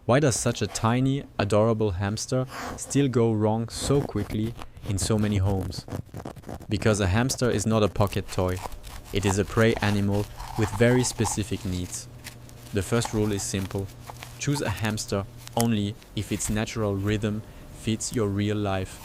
Why does such a tiny, adorable hamster still go wrong so quickly in so many homes? Because a hamster is not a pocket toy. It is a prey animal with very specific needs. The first rule is simple. Choose a hamster only if its natural rhythm fits your real life.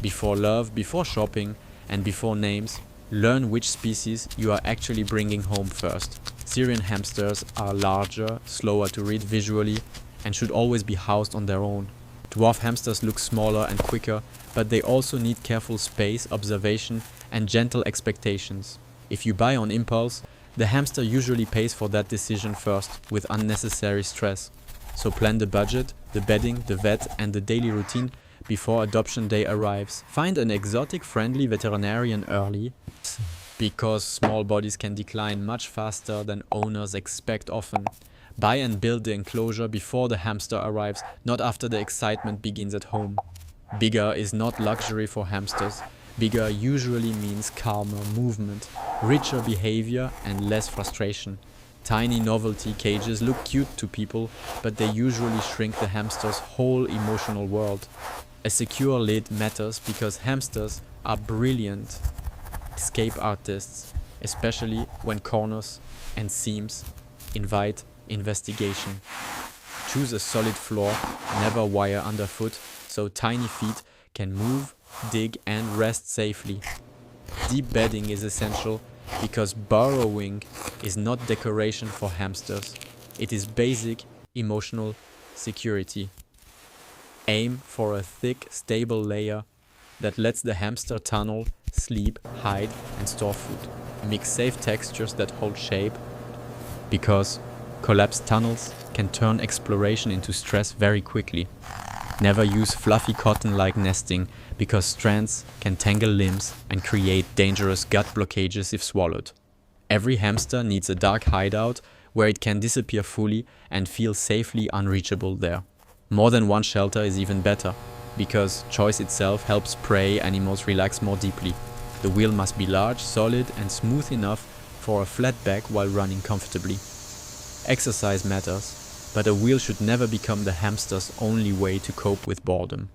Before love, before shopping, and before names, learn which species you are actually bringing home first. Syrian hamsters are larger, slower to read visually, and should always be housed on their own. Dwarf hamsters look smaller and quicker, but they also need careful space, observation, and gentle expectations. If you buy on impulse, the hamster usually pays for that decision first, with unnecessary stress. So plan the budget, the bedding, the vet, and the daily routine before adoption day arrives. Find an exotic friendly veterinarian early, because small bodies can decline much faster than owners expect often. Buy and build the enclosure before the hamster arrives, not after the excitement begins at home. Bigger is not luxury for hamsters. Bigger usually means calmer movement, richer behavior, and less frustration. Tiny novelty cages look cute to people, but they usually shrink the hamster's whole emotional world. A secure lid matters because hamsters are brilliant escape artists, especially when corners and seams invite investigation. Choose a solid floor, never wire underfoot, so tiny feet can move, dig, and rest safely. Deep bedding is essential because burrowing is not decoration for hamsters. It is basic emotional security. Aim for a thick, stable layer that lets the hamster tunnel, sleep, hide, and store food. Mix safe textures that hold shape, because collapsed tunnels can turn exploration into stress very quickly. Never use fluffy cotton-like nesting, because strands can tangle limbs and create dangerous gut blockages if swallowed. Every hamster needs a dark hideout where it can disappear fully and feel safely unreachable there. More than one shelter is even better, because choice itself helps prey animals relax more deeply. The wheel must be large, solid, and smooth enough for a flat back while running comfortably. Exercise matters, but a wheel should never become the hamster's only way to cope with boredom.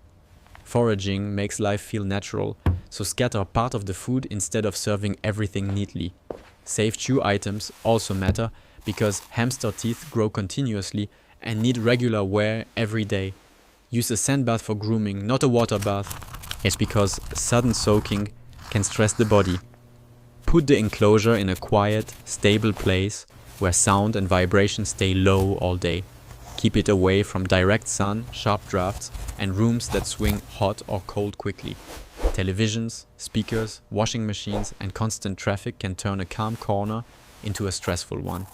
Foraging makes life feel natural, so scatter part of the food instead of serving everything neatly. Safe chew items also matter, because hamster teeth grow continuously and need regular wear every day. Use a sand bath for grooming, not a water bath. It's because sudden soaking can stress the body. Put the enclosure in a quiet, stable place where sound and vibration stay low all day. Keep it away from direct sun, sharp drafts, and rooms that swing hot or cold quickly. Televisions, speakers, washing machines, and constant traffic can turn a calm corner into a stressful one.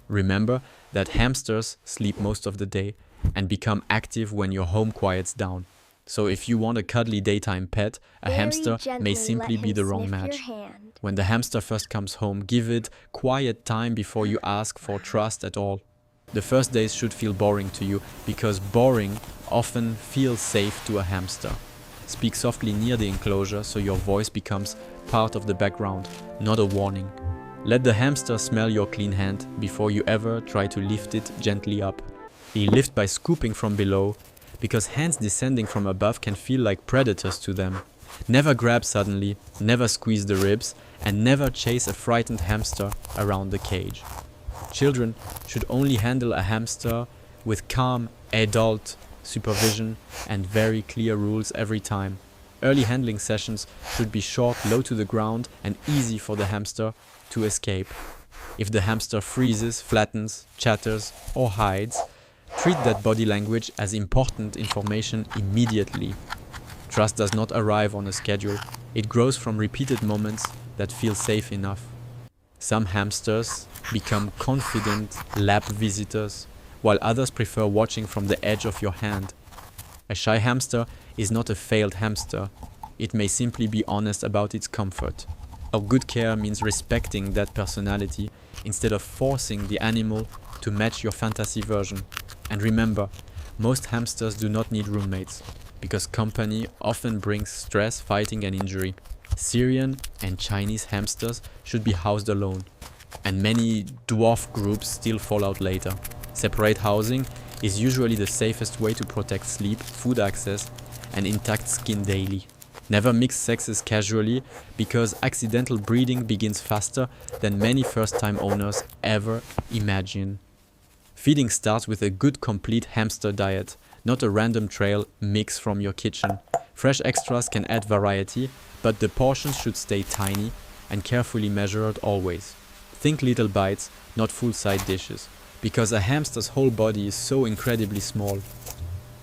Remember that hamsters sleep most of the day and become active when your home quiets down. So if you want a cuddly daytime pet, a hamster may simply be the wrong match. When the hamster first comes home, give it quiet time before you ask for trust at all. The first days should feel boring to you, because boring often feels safe to a hamster. Speak softly near the enclosure so your voice becomes part of the background, not a warning. Let the hamster smell your clean hand before you ever try to lift it gently up. Lift by scooping from below, because hands descending from above can feel like predators to them. Never grab suddenly, never squeeze the ribs, and never chase a frightened hamster around the cage. Children should only handle a hamster with calm, adult supervision and very clear rules every time. Early handling sessions should be short, low to the ground, and easy for the hamster to escape. If the hamster freezes, flattens, chatters, or hides, treat that body language as important information immediately. Trust does not arrive on a schedule. It grows from repeated moments that feel safe enough. Some hamsters become confident lap visitors, while others prefer watching from the edge of your hand. A shy hamster is not a failed hamster. It may simply be honest about its comfort. Our good care means respecting that personality instead of forcing the animal to match your fantasy version. And remember, most hamsters do not need roommates, because company often brings stress, fighting, and injury. Syrian and Chinese hamsters should be housed alone, and many dwarf groups still fall out later. Separate housing is usually the safest way to protect sleep, food access, and intact skin daily. Never mix sexes casually, because accidental breeding begins faster than many first-time owners ever imagine. Feeding starts with a good complete hamster diet, not a random trail mix from your kitchen. Fresh extras can add variety, but the portions should stay tiny and carefully measured always. Think little bites, not full side dishes, because a hamster's whole body is so incredibly small.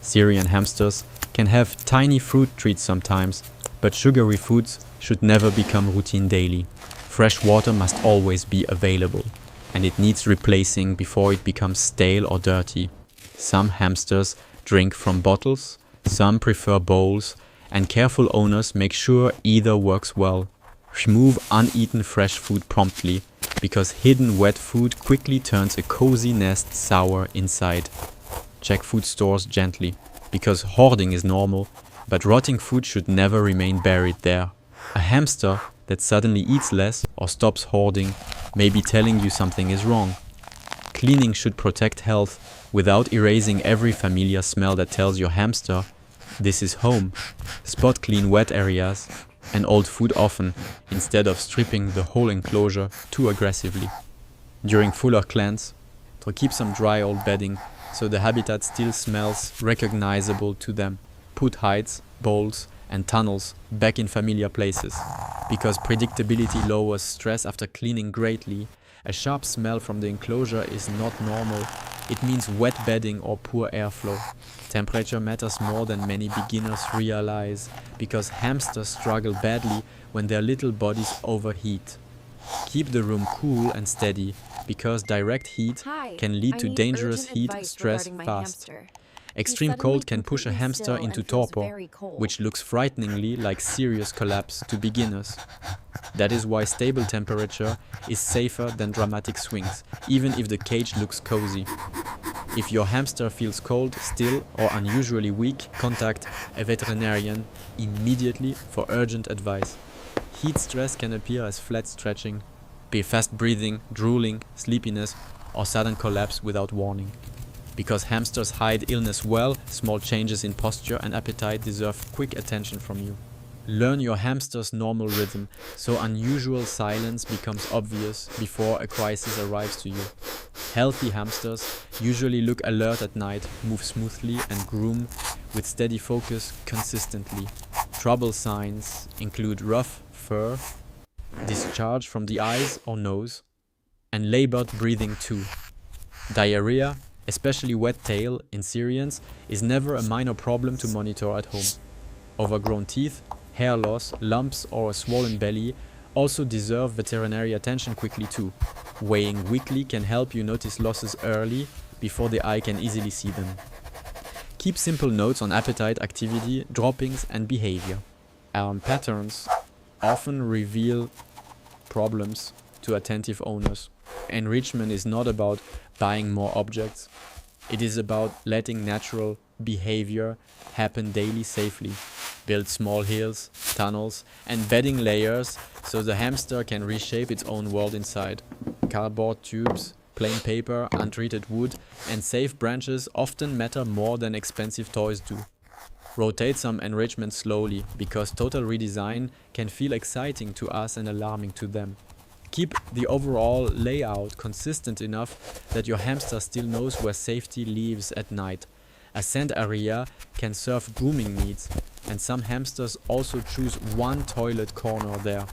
Syrian hamsters can have tiny fruit treats sometimes, but sugary foods should never become routine daily. Fresh water must always be available, and it needs replacing before it becomes stale or dirty. Some hamsters drink from bottles, some prefer bowls, and careful owners make sure either works well. Remove uneaten fresh food promptly, because hidden wet food quickly turns a cozy nest sour inside. Check food stores gently, because hoarding is normal, but rotting food should never remain buried there. A hamster that suddenly eats less or stops hoarding may be telling you something is wrong. Cleaning should protect health without erasing every familiar smell that tells your hamster, this is home. Spot clean wet areas and old food often, instead of stripping the whole enclosure too aggressively. During fuller cleanse, keep some dry old bedding so the habitat still smells recognizable to them. Put hides, bowls, and tunnels back in familiar places, because predictability lowers stress after cleaning greatly. A sharp smell from the enclosure is not normal. It means wet bedding or poor airflow. Temperature matters more than many beginners realize, because hamsters struggle badly when their little bodies overheat. Keep the room cool and steady, because direct heat can lead to dangerous heat stress fast. Extreme cold can push a hamster into torpor, which looks frighteningly like serious collapse to beginners. That is why stable temperature is safer than dramatic swings, even if the cage looks cozy. If your hamster feels cold, still, or unusually weak, contact a veterinarian immediately for urgent advice. Heat stress can appear as flat stretching, be fast breathing, drooling, sleepiness, or sudden collapse without warning. Because hamsters hide illness well, small changes in posture and appetite deserve quick attention from you. Learn your hamster's normal rhythm, so unusual silence becomes obvious before a crisis arrives to you. Healthy hamsters usually look alert at night, move smoothly, and groom with steady focus consistently. Trouble signs include rough fur, discharge from the eyes or nose, and labored breathing too. Diarrhea, especially wet tail in Syrians, is never a minor problem to monitor at home. Overgrown teeth, hair loss, lumps, or a swollen belly also deserve veterinary attention quickly too. Weighing weekly can help you notice losses early before the eye can easily see them. Keep simple notes on appetite, activity, droppings, and behavior. Patterns often reveal problems to attentive owners. Enrichment is not about buying more objects. It is about letting natural behavior happen daily safely. Build small hills, tunnels, and bedding layers so the hamster can reshape its own world inside. Cardboard tubes, plain paper, untreated wood, and safe branches often matter more than expensive toys do. Rotate some enrichment slowly, because total redesign can feel exciting to us and alarming to them. Keep the overall layout consistent enough that your hamster still knows where safety lives at night. A sand area can serve grooming needs, and some hamsters also choose one toilet corner there.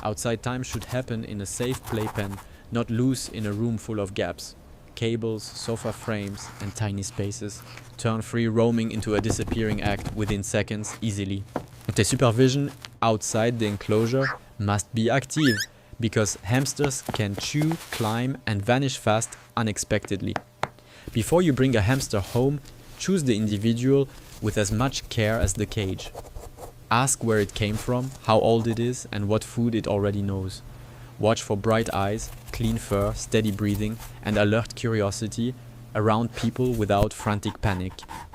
Outside time should happen in a safe playpen, not loose in a room full of gaps. Cables, sofa frames, and tiny spaces turn free roaming into a disappearing act within seconds easily. The supervision outside the enclosure must be active, because hamsters can chew, climb, and vanish fast unexpectedly. Before you bring a hamster home, choose the individual with as much care as the cage. Ask where it came from, how old it is, and what food it already knows. Watch for bright eyes, clean fur, steady breathing, and alert curiosity around people without frantic panic.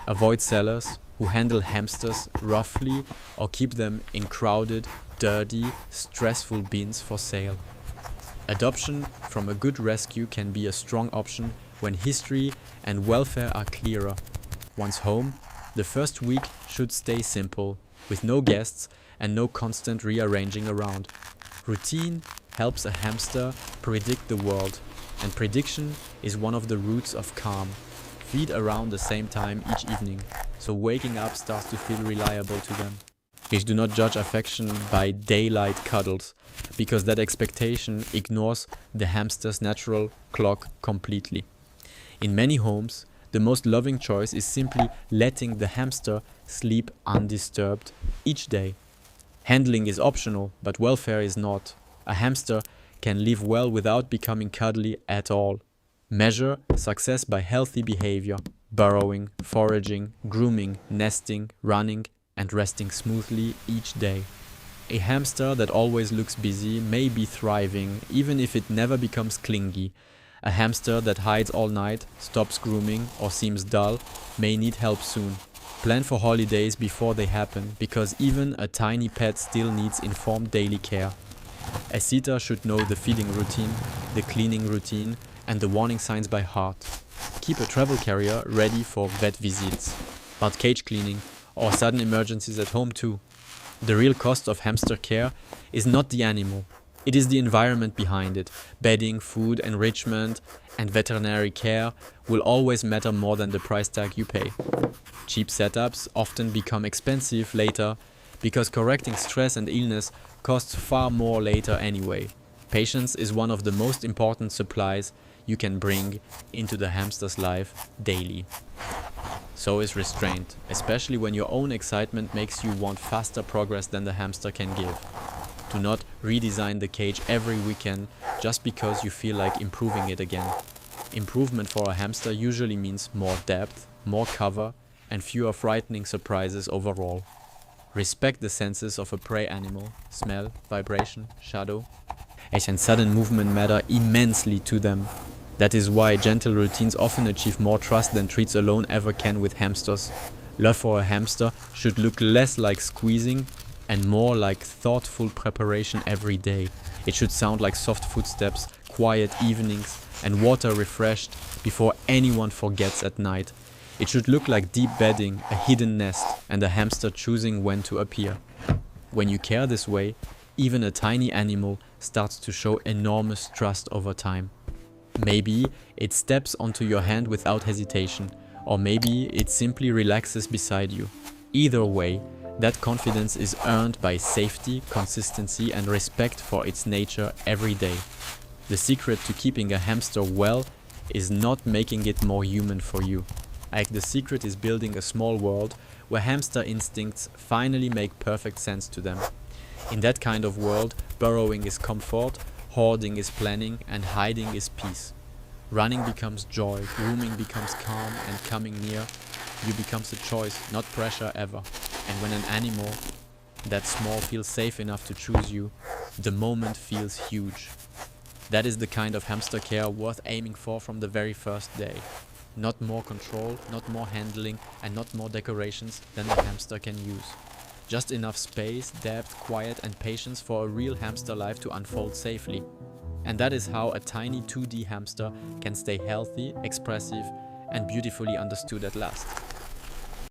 Avoid sellers who handle hamsters roughly or keep them in crowded, dirty, stressful bins for sale. Adoption from a good rescue can be a strong option when history and welfare are clearer. Once home, the first week should stay simple, with no guests and no constant rearranging around. Routine helps a hamster predict the world, and prediction is one of the roots of calm. Feed around the same time each evening, so waking up starts to feel reliable to them. Please do not judge affection by daylight cuddles, because that expectation ignores the hamster's natural clock completely. In many homes, the most loving choice is simply letting the hamster sleep undisturbed each day. Handling is optional, but welfare is not. A hamster can live well without becoming cuddly at all. Measure success by healthy behavior: burrowing, foraging, grooming, nesting, running, and resting smoothly each day. A hamster that always looks busy may be thriving, even if it never becomes clingy. A hamster that hides all night, stops grooming, or seems dull may need help soon. Plan for holidays before they happen, because even a tiny pet still needs informed daily care. A sitter should know the feeding routine, the cleaning routine, and the warning signs by heart. Keep a travel carrier ready for vet visits, but cage cleaning or sudden emergencies at home too. The real cost of hamster care is not the animal. It is the environment behind it. Bedding, food, enrichment, and veterinary care will always matter more than the price tag you pay. Cheap setups often become expensive later because correcting stress and illness costs far more later anyway. Patience is one of the most important supplies you can bring into the hamster's life daily. So is restraint, especially when your own excitement makes you want faster progress than the hamster can give. Do not redesign the cage every weekend just because you feel like improving it again. Improvement for a hamster usually means more depth, more cover, and fewer frightening surprises overall. Respect the senses of a prey animal: smell, vibration, shadow. And sudden movement matter immensely to them. That is why gentle routines often achieve more trust than treats alone ever can with hamsters. Love for a hamster should look less like squeezing and more like thoughtful preparation every day. It should sound like soft footsteps, quiet evenings, and water refreshed before anyone forgets at night. It should look like deep bedding, a hidden nest, and a hamster choosing when to appear. When you care this way, even a tiny animal starts to show enormous trust over time. Maybe it steps onto your hand without hesitation, or maybe it simply relaxes beside you. Either way, that confidence is earned by safety, consistency, and respect for its nature every day. The secret to keeping a hamster well is not making it more human for you. The secret is building a small world where hamster instincts finally make perfect sense to them. In that kind of world, burrowing is comfort, hoarding is planning, and hiding is peace. Running becomes joy, grooming becomes calm, and coming near you becomes a choice, not pressure ever. And when an animal that small feels safe enough to choose you, the moment feels huge. That is the kind of hamster care worth aiming for from the very first day. Not more control, not more handling, and not more decorations than the hamster can use. Just enough space, depth, quiet, and patience for a real hamster life to unfold safely. And that is how a tiny 2D hamster can stay healthy, expressive, and beautifully understood at last.